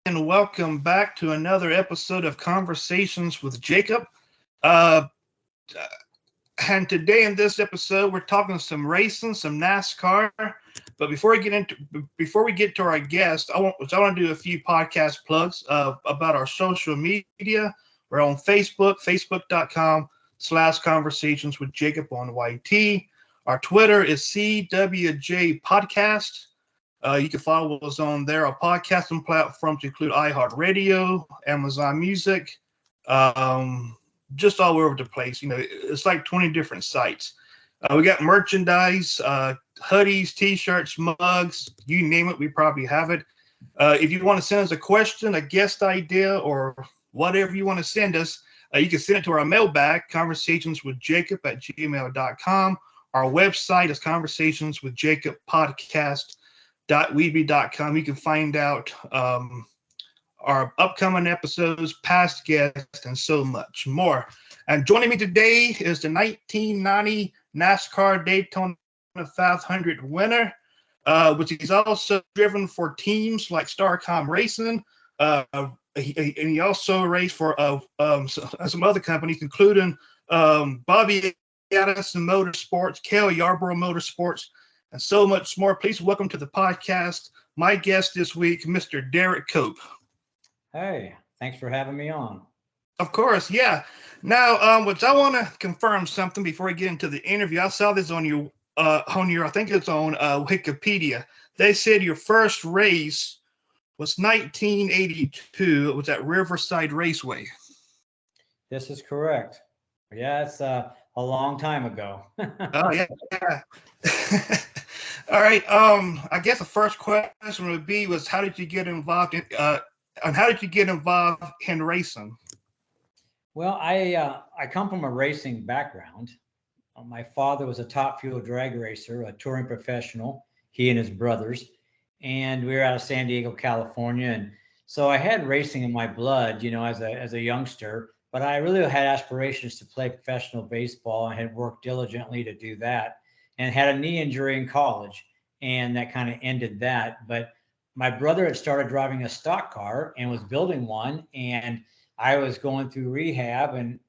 and welcome back to another episode of Conversations with Jacob. Uh, and today in this episode, we're talking some racing, some NASCAR. But before we get to our guest, I want to do a few podcast plugs about our social media. We're on Facebook, facebook.com/ conversations with Jacob on YT. Our Twitter is CWJ Podcast. You can follow us on there. Our podcasting platforms include iHeartRadio, Amazon Music, just all over the place. It's like 20 different sites. We got merchandise, hoodies, T-shirts, mugs, you name it, we probably have it. If you want to send us a question, a guest idea, or whatever you want to send us, you can send it to our mailbag, conversationswithjacob@gmail.com. Our website is conversationswithjacobpodcast.weebly.com. You can find out our upcoming episodes, past guests, and so much more. And joining me today is the 1990 NASCAR Daytona 500 winner, which he's also driven for teams like Starcom Racing. And he also raced for some other companies, including Bobby Addison Motorsports, Cale Yarborough Motorsports, and so much more. Please welcome to the podcast my guest this week, Mr. Derrike. Hey, thanks for having me on. Of course, yeah. Now, which I want to confirm something before we get into the interview. I saw this on your, I think it's on Wikipedia. They said your first race was 1982. It was at Riverside Raceway. This is correct. Yeah, it's a long time ago. Oh yeah. All right. I guess the first question would be how did you get involved in racing? Well, I come from a racing background. My father was a top fuel drag racer, a touring professional, he and his brothers, and we were out of San Diego, California. And so I had racing in my blood, as a youngster, but I really had aspirations to play professional baseball. I had worked diligently to do that and had a knee injury in college, and that kind of ended that. But my brother had started driving a stock car and was building one, and I was going through rehab and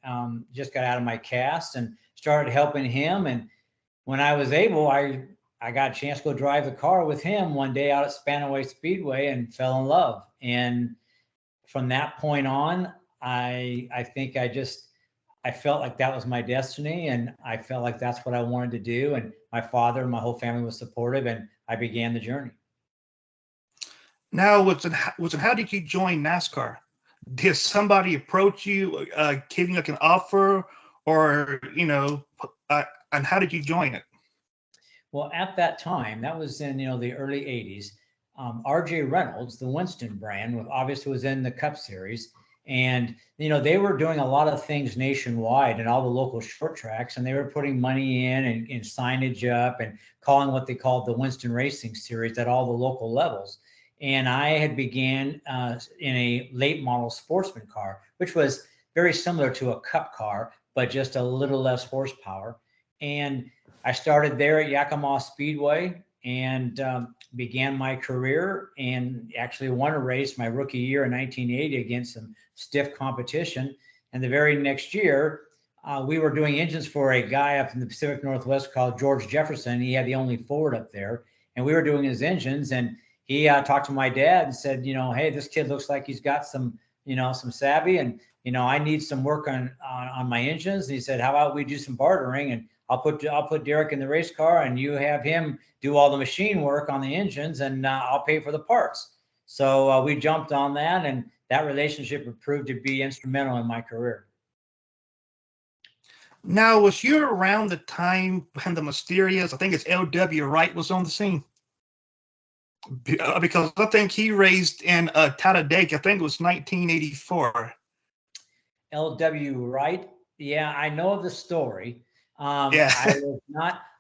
just got out of my cast and started helping him. And when I was able, I got a chance to go drive the car with him one day out at Spanaway Speedway and fell in love. And from that point on, I think I felt like that was my destiny, and I felt like that's what I wanted to do. And my father and my whole family was supportive, and I began the journey. Now, how did you join NASCAR? Did somebody approach you, giving like an offer, or and how did you join it? Well, at that time, that was in the early '80s. R.J. Reynolds, the Winston brand, obviously was in the Cup Series, and they were doing a lot of things nationwide and all the local short tracks, and they were putting money in and signage up and calling what they called the Winston Racing Series at all the local levels. And I had began in a late model sportsman car, which was very similar to a cup car, but just a little less horsepower. And I started there at Yakima Speedway and began my career, and actually won a race my rookie year in 1980 against some stiff competition. And the very next year, we were doing engines for a guy up in the Pacific Northwest called George Jefferson. He had the only Ford up there, and we were doing his engines. And he talked to my dad and said, hey, this kid looks like he's got some savvy, and I need some work on my engines. And he said, how about we do some bartering, and I'll put Derrike in the race car, and you have him do all the machine work on the engines, and I'll pay for the parts. So we jumped on that, and that relationship proved to be instrumental in my career. Now, was you around the time when the mysterious, I think it's L.W. Wright, was on the scene? Because I think he raced in Talladega. I think it was 1984. L.W. Wright. Yeah, I know of the story. Yeah.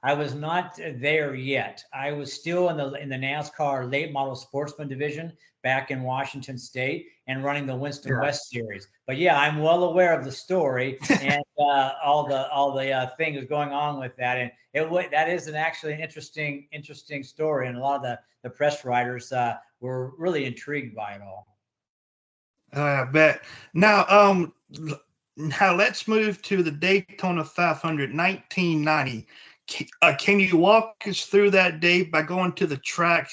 I was not there yet. I was still in the NASCAR late model sportsman division back in Washington State and running the Winston West Series. But yeah, I'm well aware of the story and all the things going on with that. And that is actually an interesting story. And a lot of the press writers were really intrigued by it all. I bet. Now, now let's move to the Daytona 500, 1990. Can you walk us through that day by going to the track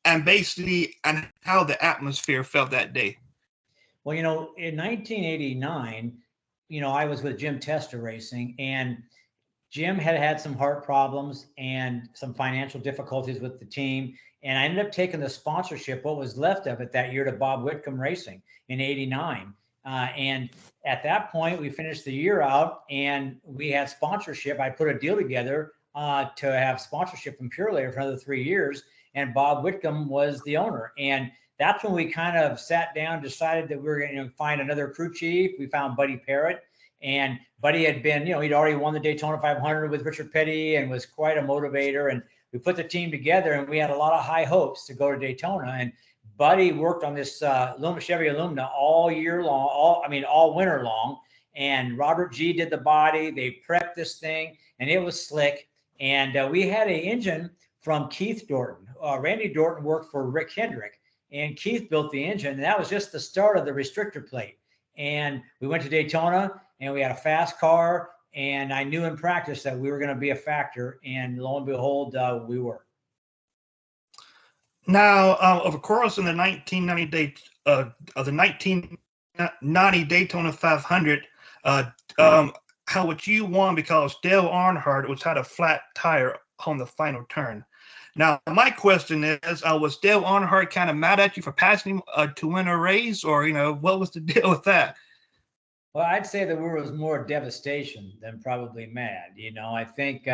and basically and how the atmosphere felt that day? Well, in 1989, I was with Jim Tester Racing, and Jim had had some heart problems and some financial difficulties with the team. And I ended up taking the sponsorship, what was left of it that year, to Bob Whitcomb Racing in '89. And at that point, we finished the year out and we had sponsorship. I put a deal together to have sponsorship from Pure Layer for another 3 years. And Bob Whitcomb was the owner. And that's when we kind of sat down, decided that we were going to find another crew chief. We found Buddy Parrott. And Buddy had been, he'd already won the Daytona 500 with Richard Petty and was quite a motivator. And we put the team together and we had a lot of high hopes to go to Daytona. And Buddy worked on this Chevy Illumina all year long, all winter long. And Robert G did the body. They prepped this thing and it was slick. And we had an engine from Keith Dorton. Randy Dorton worked for Rick Hendrick, and Keith built the engine. And that was just the start of the restrictor plate. And we went to Daytona and we had a fast car. And I knew in practice that we were going to be a factor. And lo and behold, we were. Now, of course, in the 1990 Daytona 500, how would you won because Dale Earnhardt had a flat tire on the final turn. Now, my question is, was Dale Earnhardt kind of mad at you for passing him to win a race, or what was the deal with that? Well, I'd say that was more devastation than probably mad. I think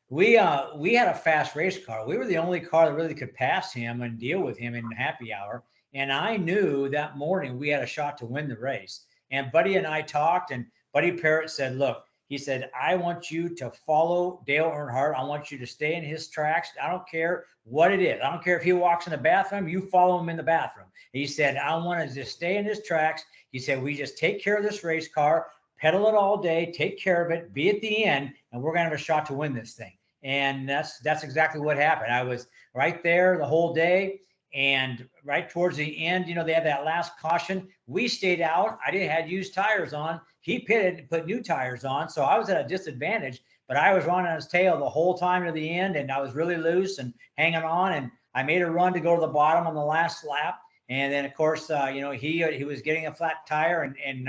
we had a fast race car. We were the only car that really could pass him and deal with him in happy hour. And I knew that morning we had a shot to win the race. And Buddy and I talked, and Buddy Parrott said, look, he said, I want you to follow Dale Earnhardt. I want you to stay in his tracks. I don't care what it is. I don't care if he walks in the bathroom, you follow him in the bathroom. He said, I want to just stay in his tracks. He said, we just take care of this race car, pedal it all day, take care of it, be at the end, and we're going to have a shot to win this thing. And that's exactly what happened. I was right there the whole day. And right towards the end, they had that last caution. We stayed out. I had used tires on. He pitted and put new tires on. So I was at a disadvantage, but I was running on his tail the whole time to the end. And I was really loose and hanging on. And I made a run to go to the bottom on the last lap. And then, of course, he was getting a flat tire and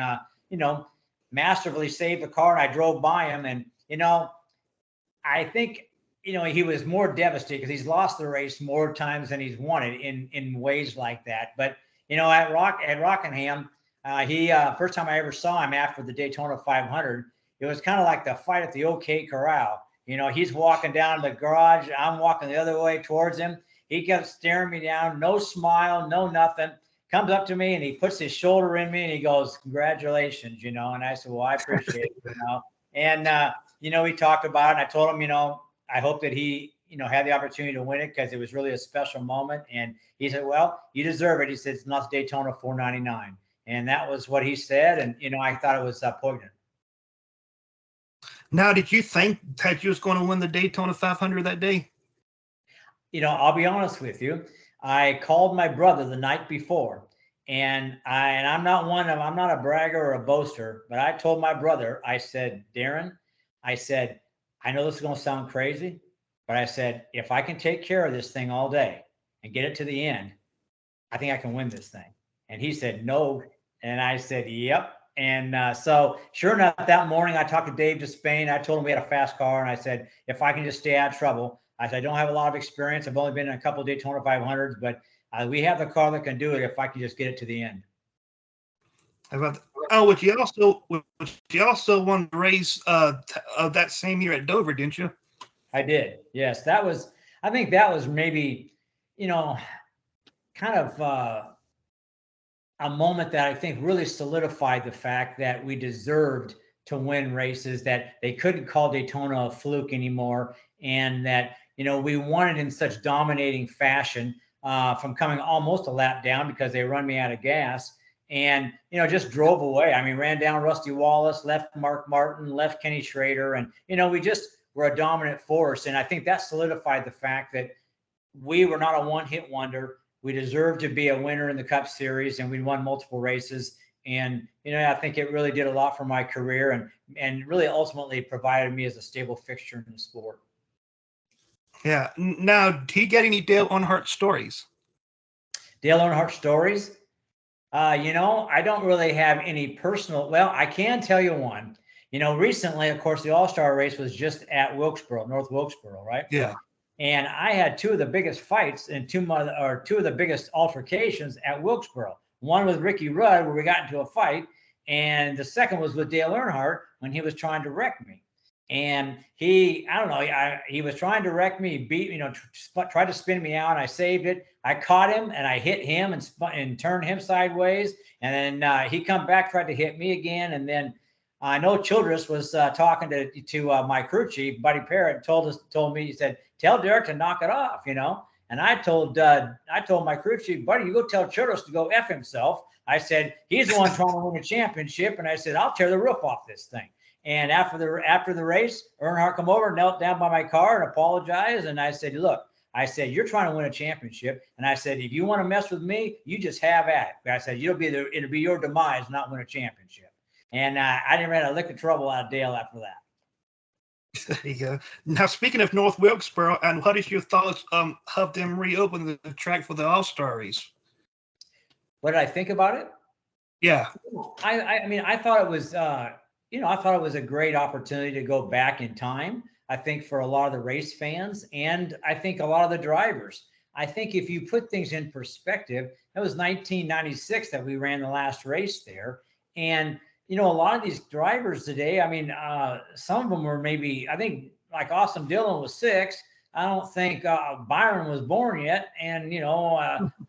masterfully saved the car. And I drove by him. And, I think, he was more devastated because he's lost the race more times than he's won it in ways like that. But, at Rockingham, he first time I ever saw him after the Daytona 500, it was kind of like the fight at the OK Corral. He's walking down the garage. I'm walking the other way towards him. He kept staring me down, no smile, no nothing. Comes up to me and he puts his shoulder in me and he goes, congratulations, And I said, well, I appreciate it, And, we talked about it and I told him, I hope that he, had the opportunity to win it because it was really a special moment. And he said, well, you deserve it. He said, it's not the Daytona 499. And that was what he said. And, I thought it was poignant. Now, did you think that you was going to win the Daytona 500 that day? I'll be honest with you. I called my brother the night before and I'm not a bragger or a boaster, but I told my brother, I said, Darren, I know this is going to sound crazy, but I said, if I can take care of this thing all day and get it to the end, I think I can win this thing. And he said, no. And I said, yep. And so sure enough, that morning I talked to Dave Despain. I told him we had a fast car. And I said, if I can just stay out of trouble, I said, I don't have a lot of experience. I've only been in a couple of Daytona 500s, but we have the car that can do it if I can just get it to the end. But you also won the race of that same year at Dover, didn't you? I did. Yes, I think that was maybe, kind of a moment that I think really solidified the fact that we deserved to win races, that they couldn't call Daytona a fluke anymore, and that, we won it in such dominating fashion from coming almost a lap down because they run me out of gas. And, just drove away. I mean, ran down Rusty Wallace, left Mark Martin, left Kenny Schrader. And, we just were a dominant force. And I think that solidified the fact that we were not a one-hit wonder. We deserved to be a winner in the Cup Series, and we won multiple races. And I think it really did a lot for my career, and really ultimately provided me as a stable fixture in the sport. Yeah. Now, do you get any Dale Earnhardt stories? Dale Earnhardt stories? I don't really have any personal. Well, I can tell you one. Recently, of course, the All-Star race was just at Wilkesboro, North Wilkesboro, right? Yeah. And I had two of the biggest fights and two of the biggest altercations at Wilkesboro. One with Ricky Rudd, where we got into a fight, and the second was with Dale Earnhardt when he was trying to wreck me. And I don't know, he was trying to wreck me, tried to spin me out. I saved it. I caught him and I hit him and turned him sideways. And then he come back, tried to hit me again. And then I know Childress was talking to my crew chief, Buddy Parrott, told me, he said, tell Derrike to knock it off, And I told my crew chief, Buddy, you go tell Childress to go F himself. I said, he's the one trying to win a championship. And I said, I'll tear the roof off this thing. And after the race, Earnhardt come over, knelt down by my car and apologized. And I said, look, you're trying to win a championship. And I said, if you want to mess with me, you just have at it. I said, it'll be your demise, not win a championship. And I didn't run a lick of trouble out of Dale after that. There you go. Now, speaking of North Wilkesboro, and what is your thoughts of them reopening the track for the All-Star race? What did I think about it? Yeah. I thought it was, I thought it was a great opportunity to go back in time. I think for a lot of the race fans, and I think a lot of the drivers. I think if you put things in perspective, that was 1996 that we ran the last race there. And, a lot of these drivers today, some of them were maybe, I think like Austin Dillon was 6. I don't think Byron was born yet. And,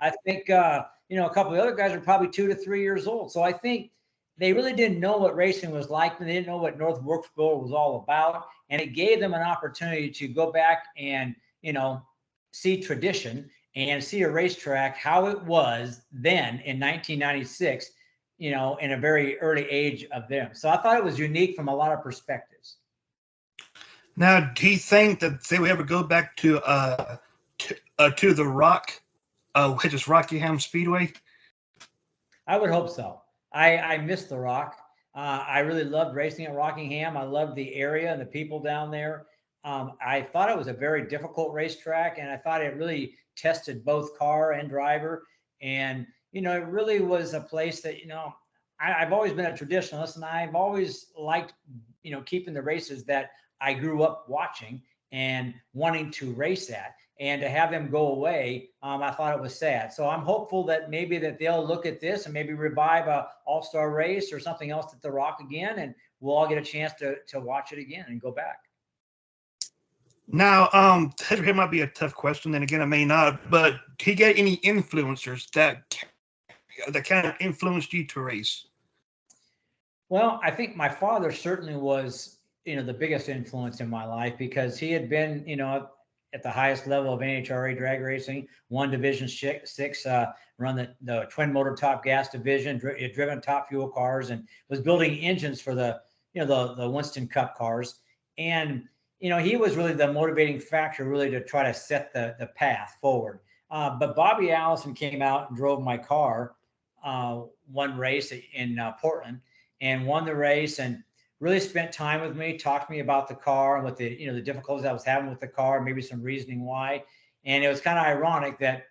I think, a couple of other guys are probably 2 to 3 years old. So I think they really didn't know what racing was like. They didn't know what North Wilkesboro was all about. And it gave them an opportunity to go back and, see tradition and see a racetrack, how it was then in 1996, in a very early age of them. So I thought it was unique from a lot of perspectives. Now, do you think that they will ever go back to the Rock, which is Rockingham Speedway? I would hope so. I miss the Rock. I really loved racing at Rockingham. I loved the area and the people down there. I thought it was a very difficult racetrack, and I thought it really tested both car and driver. And, it really was a place that, I've always been a traditionalist, and I've always liked, keeping the races that I grew up watching and wanting to race at. And to have them go away, I thought it was sad. So I'm hopeful that maybe that they'll look at this and maybe revive a all-star race or something else at the Rock again, and we'll all get a chance to watch it again and go back. Now, here might be a tough question, and again, it may not, but do you get any influencers that kind of influenced you to race? Well, I think my father certainly was, the biggest influence in my life, because he had been, at the highest level of NHRA drag racing, won Division 6, run the twin motor top gas division, driven top fuel cars, and was building engines for the Winston Cup cars. And, he was really the motivating factor, really, to try to set the path forward. But Bobby Allison came out and drove my car one race in Portland, and won the race, and really spent time with me, talked to me about the car and what the difficulties I was having with the car, maybe some reasoning why. And it was kind of ironic that,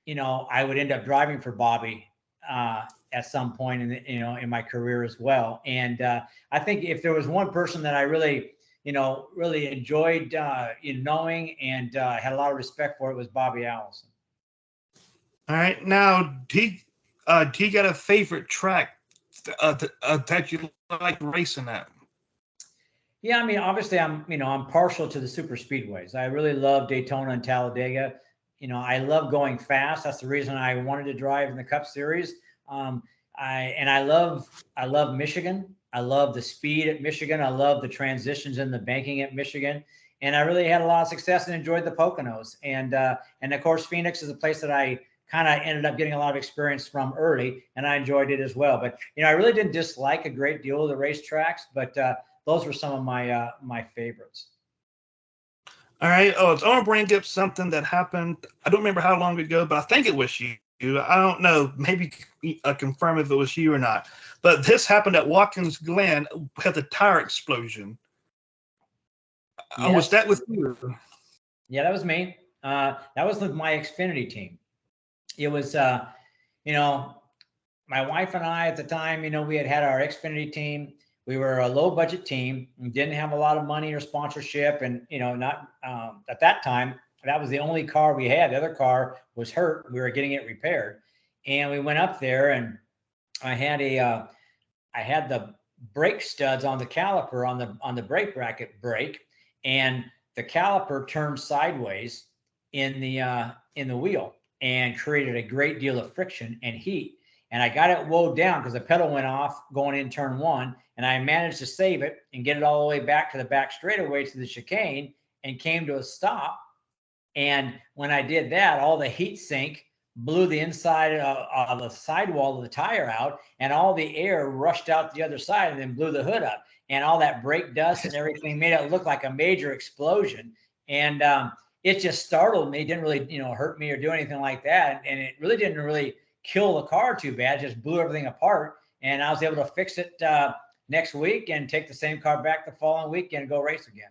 I would end up driving for Bobby at some point in my career as well. And I think if there was one person that I really enjoyed knowing and had a lot of respect for, it was Bobby Allison. All right. Now, do you got a favorite track that you like racing at? Yeah, obviously I'm partial to the super speedways. I really love Daytona and Talladega. I love going fast. That's the reason I wanted to drive in the Cup Series. I love Michigan. I love the speed at Michigan. I love the transitions and the banking at Michigan. And I really had a lot of success and enjoyed the Poconos. And of course, Phoenix is a place that I kind of ended up getting a lot of experience from early, and I enjoyed it as well. But, I really didn't dislike a great deal of the racetracks, but those were some of my favorites. All right. Oh, I want to bring up something that happened. I don't remember how long ago, but I think it was you. I don't know. Maybe confirm if it was you or not. But this happened at Watkins Glen with a tire explosion. Was Yes. that with you? Yeah, that was me. That was with my Xfinity team. It was, you know, my wife and I at the time, we had our Xfinity team. We were a low budget team. We didn't have a lot of money or sponsorship, and not at that time. That was the only car we had. The other car was hurt. We were getting it repaired, and we went up there, and I had I had the brake studs on the caliper on the brake bracket break, and the caliper turned sideways in the wheel and created a great deal of friction and heat. And I got it wound down because the pedal went off going in turn one, and I managed to save it and get it all the way back to the back straightaway to the chicane and came to a stop. And when I did that, all the heat sink blew the inside of the sidewall of the tire out, and all the air rushed out the other side and then blew the hood up. And all that brake dust and everything made it look like a major explosion. And it just startled me. It didn't really, hurt me or do anything like that. And it really didn't really kill the car too bad. It just blew everything apart. And I was able to fix it next week and take the same car back the following week and go race again.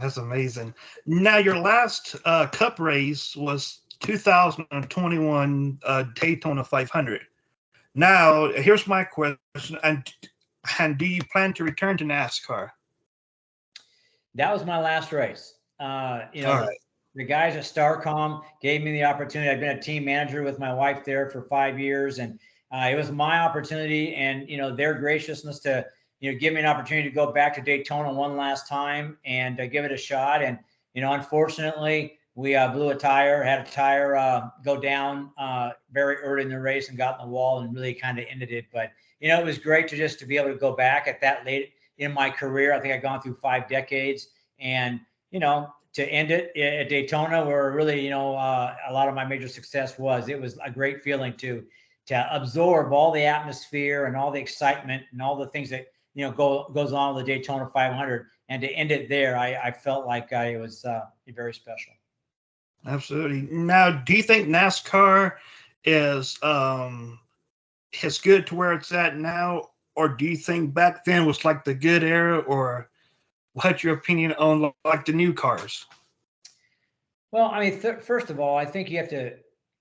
That's amazing. Now, your last Cup race was 2021 Daytona 500. Now, here's my question: and do you plan to return to NASCAR? That was my last race. All right. The guys at Starcom gave me the opportunity. I've been a team manager with my wife there for 5 years, and it was my opportunity. And their graciousness to give me an opportunity to go back to Daytona one last time and give it a shot. And unfortunately, we blew a tire, had a tire go down very early in the race and got in the wall and really kind of ended it. But it was great to be able to go back at that late in my career. I think I've gone through 5 decades, and to end it at Daytona, where really a lot of my major success was. It was a great feeling to absorb all the atmosphere and all the excitement and all the things that goes on with the Daytona 500, and to end it there, I felt like it was very special. Absolutely. Now, do you think NASCAR is as good to where it's at now, or do you think back then was like the good era, or what's your opinion on like the new cars? Well, I mean, first of all, I think you have to,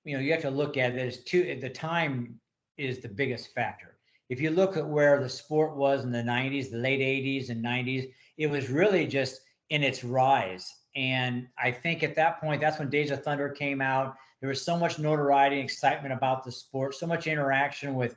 look at it as the time is the biggest factor. If you look at where the sport was in the 90s, the late 80s and 90s, it was really just in its rise. And I think at that point, that's when Days of Thunder came out. There was so much notoriety and excitement about the sport, so much interaction with,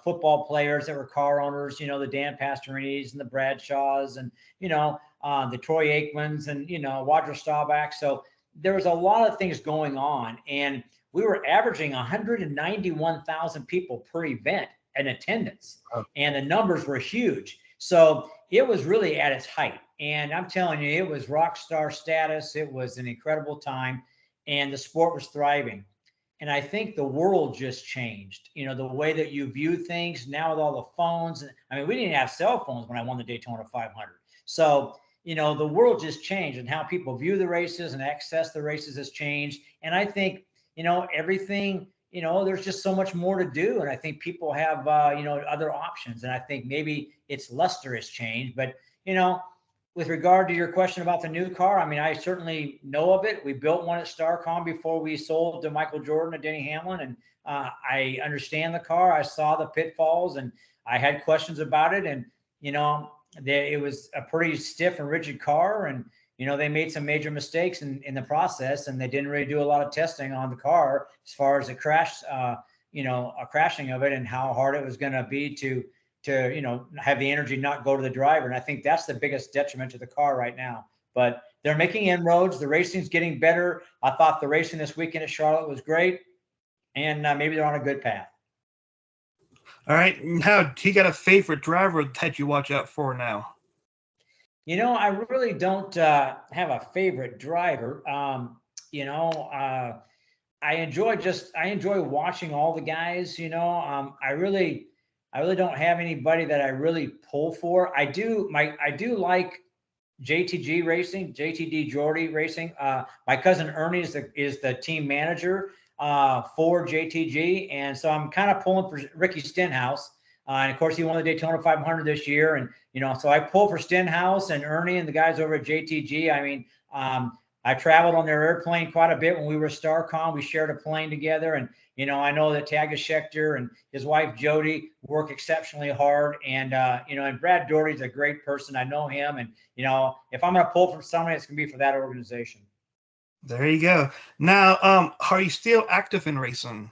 football players that were car owners, the Dan Pastorinis and the Bradshaws and, the Troy Aikmans and, Roger Staubach. So there was a lot of things going on, and we were averaging 191,000 people per event in attendance, and the numbers were huge. So it was really at its height. And I'm telling you, it was rock star status. It was an incredible time, and the sport was thriving. And I think the world just changed, the way that you view things now with all the phones. I mean, we didn't have cell phones when I won the Daytona 500. So, the world just changed, and how people view the races and access the races has changed. And I think, everything, there's just so much more to do. And I think people have, other options. And I think maybe its luster has changed. But, with regard to your question about the new car, I mean, I certainly know of it. We built one at Starcom before we sold to Michael Jordan and Denny Hamlin. And I understand the car. I saw the pitfalls, and I had questions about it. And, it was a pretty stiff and rigid car. And, they made some major mistakes in the process, and they didn't really do a lot of testing on the car as far as the crash, a crashing of it and how hard it was going to be to have the energy not go to the driver. And I think that's the biggest detriment to the car right now. But they're making inroads. The racing's getting better. I thought the racing this weekend at Charlotte was great, and maybe they're on a good path. All right. Now, do you got a favorite driver that you watch out for now? I really don't have a favorite driver. I enjoy watching all the guys. I really don't have anybody that I really pull for. I do like JTG Racing, JTD Jordy Racing. My cousin Ernie is the team manager for JTG, and so I'm kind of pulling for Ricky Stenhouse. And of course, he won the Daytona 500 this year, and so I pull for Stenhouse and Ernie and the guys over at JTG. I mean, I traveled on their airplane quite a bit when we were StarCom. We shared a plane together, and I know that Tagus Schechter and his wife Jody work exceptionally hard, and and Brad Doherty's a great person. I know him, and if I'm going to pull from somebody, it's going to be for that organization. There you go. Now, are you still active in racing?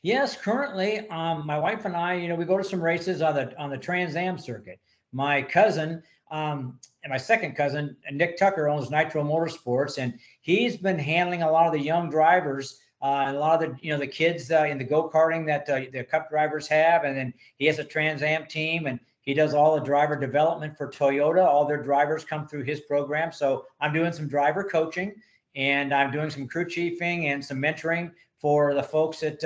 Yes, currently, my wife and I, we go to some races on the Trans Am circuit. My cousin, and my second cousin, Nick Tucker, owns Nitro Motorsports, and he's been handling a lot of the young drivers, and a lot of the kids in the go-karting that the Cup drivers have, and then he has a Trans Am team, and he does all the driver development for Toyota. All their drivers come through his program, so I'm doing some driver coaching, and I'm doing some crew chiefing and some mentoring for the folks at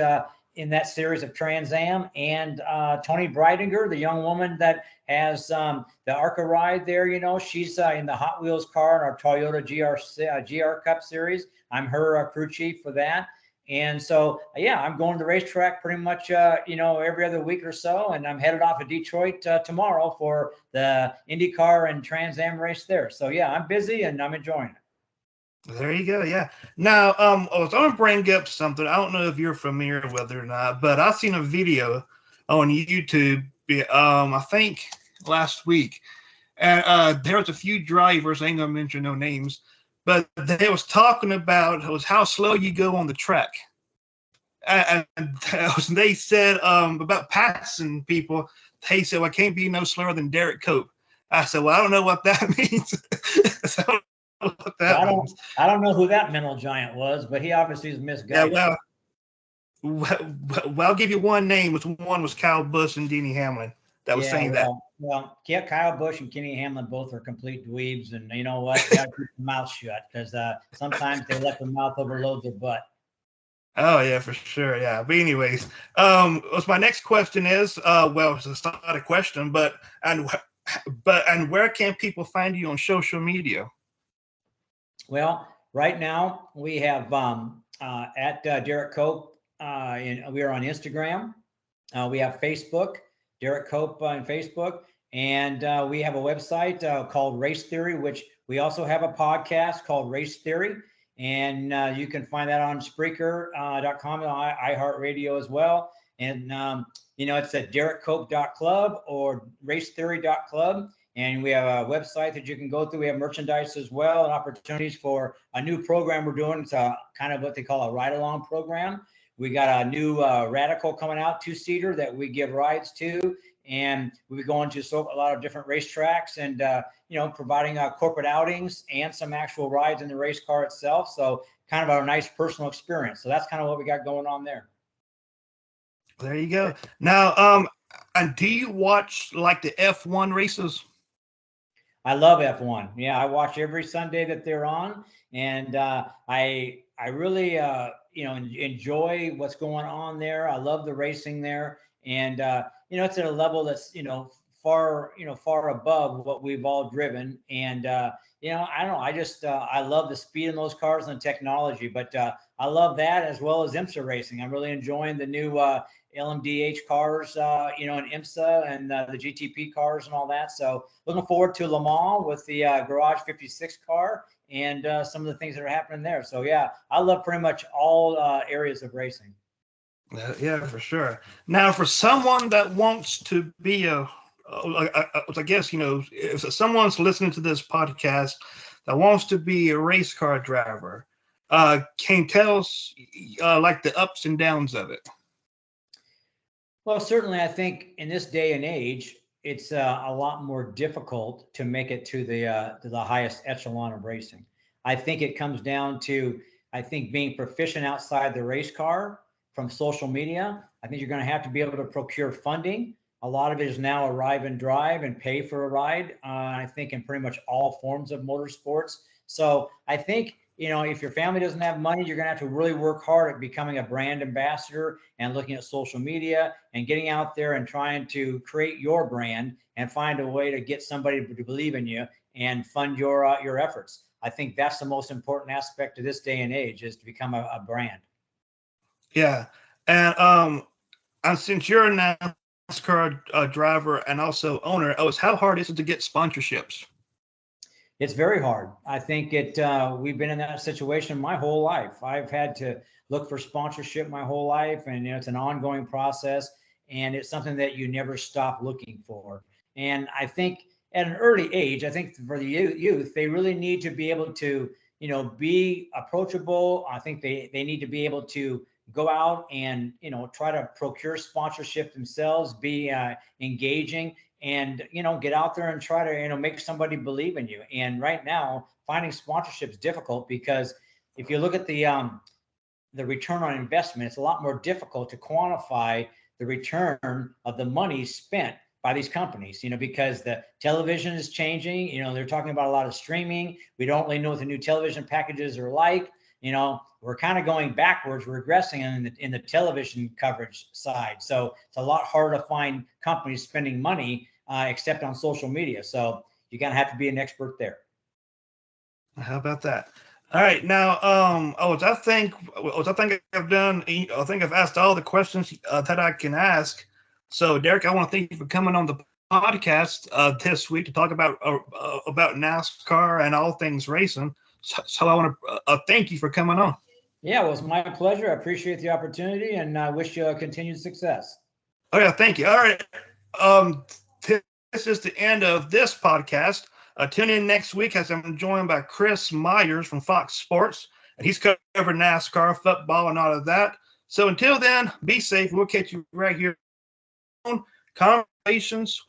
in that series of Trans Am, and Tony Breidinger, the young woman that has the ARCA ride there. She's in the Hot Wheels car in our Toyota GR Cup series. I'm her crew chief for that. And so, yeah, I'm going to the racetrack pretty much, every other week or so. And I'm headed off to Detroit tomorrow for the IndyCar and Trans Am race there. So, yeah, I'm busy and I'm enjoying it. There you go. Yeah. Now, I was going to bring up something. I don't know if you're familiar with it or not, but I seen a video on YouTube, I think last week, and there was a few drivers. I ain't gonna mention no names, but they was talking about how slow you go on the track, and they said about passing people. They said, "Well, I can't be no slower than Derrike Cope." I said, "Well, I don't know what that means." So, I don't know who that mental giant was, but he obviously is misguided. Yeah, well, I'll give you one name. One was Kyle Busch and Denny Hamlin that was saying that. Well, Kyle Busch and Kenny Hamlin both are complete dweebs, and you know what? They got to keep their mouth shut because sometimes they let their mouth overload their butt. Oh yeah, for sure. Yeah, but anyways, my next question is, it's not a question, but where can people find you on social media? Well, right now we have at Derrike Cope, we are on Instagram. We have Facebook, Derrike Cope on Facebook, and we have a website called Race Theory, which we also have a podcast called Race Theory, and you can find that on Spreaker.com and iHeartRadio as well. And it's at DerrikeCope.club or RaceTheory.club. And we have a website that you can go through. We have merchandise as well and opportunities for a new program we're doing. It's a kind of what they call a ride-along program. We got a new Radical coming out, 2-seater that we give rides to. And we'll be going to a lot of different racetracks and, providing corporate outings and some actual rides in the race car itself. So kind of a nice personal experience. So that's kind of what we got going on there. There you go. Now, and do you watch like the F1 races? I love F1. Yeah, I watch every Sunday that they're on, and I really enjoy what's going on there. I love the racing there, and it's at a level that's far above what we've all driven. And I don't know. I just I love the speed in those cars and the technology, but I love that as well as IMSA racing. I'm really enjoying the new LMDH cars, in IMSA and the GTP cars and all that. So looking forward to Le Mans with the Garage 56 car and some of the things that are happening there. So yeah, I love pretty much all areas of racing. Yeah, for sure. Now, for someone that wants to be I guess, if someone's listening to this podcast that wants to be a race car driver, can you tell us like the ups and downs of it? Well, certainly, I think in this day and age, it's a lot more difficult to make it to the highest echelon of racing. I think it comes down to, being proficient outside the race car from social media. I think you're going to have to be able to procure funding. A lot of it is now arrive and drive and pay for a ride. I think in pretty much all forms of motorsports. So I think, if your family doesn't have money, you're going to have to really work hard at becoming a brand ambassador and looking at social media and getting out there and trying to create your brand and find a way to get somebody to believe in you and fund your efforts. I think that's the most important aspect of this day and age, is to become a brand. Yeah, and since you're a NASCAR driver and also owner, how hard is it to get sponsorships? It's very hard. I think we've been in that situation my whole life. I've had to look for sponsorship my whole life, and it's an ongoing process, and it's something that you never stop looking for. And I think at an early age, I think for the youth, they really need to be able to, be approachable. I think they need to be able to go out and, try to procure sponsorship themselves, be engaging, and get out there and try to make somebody believe in you. And right now, finding sponsorship is difficult, because if you look at the return on investment, it's a lot more difficult to quantify the return of the money spent by these companies, because the television is changing. They're talking about a lot of streaming. We don't really know what the new television packages are like. We're kind of going backwards, regressing in the television coverage side. So it's a lot harder to find companies spending money, except on social media. So you're going to have to be an expert there. How about that? All right, now, I think I've done. I think I've asked all the questions that I can ask. So, Derrike, I want to thank you for coming on the podcast this week to talk about NASCAR and all things racing. So I want to thank you for coming on. Yeah, well, it's my pleasure. I appreciate the opportunity, and I wish you continued success. Oh yeah, thank you. All right, this is the end of this podcast. Tune in next week as I'm joined by Chris Myers from Fox Sports, and he's covered NASCAR, football, and all of that. So until then, be safe. We'll catch you right here on Conversations with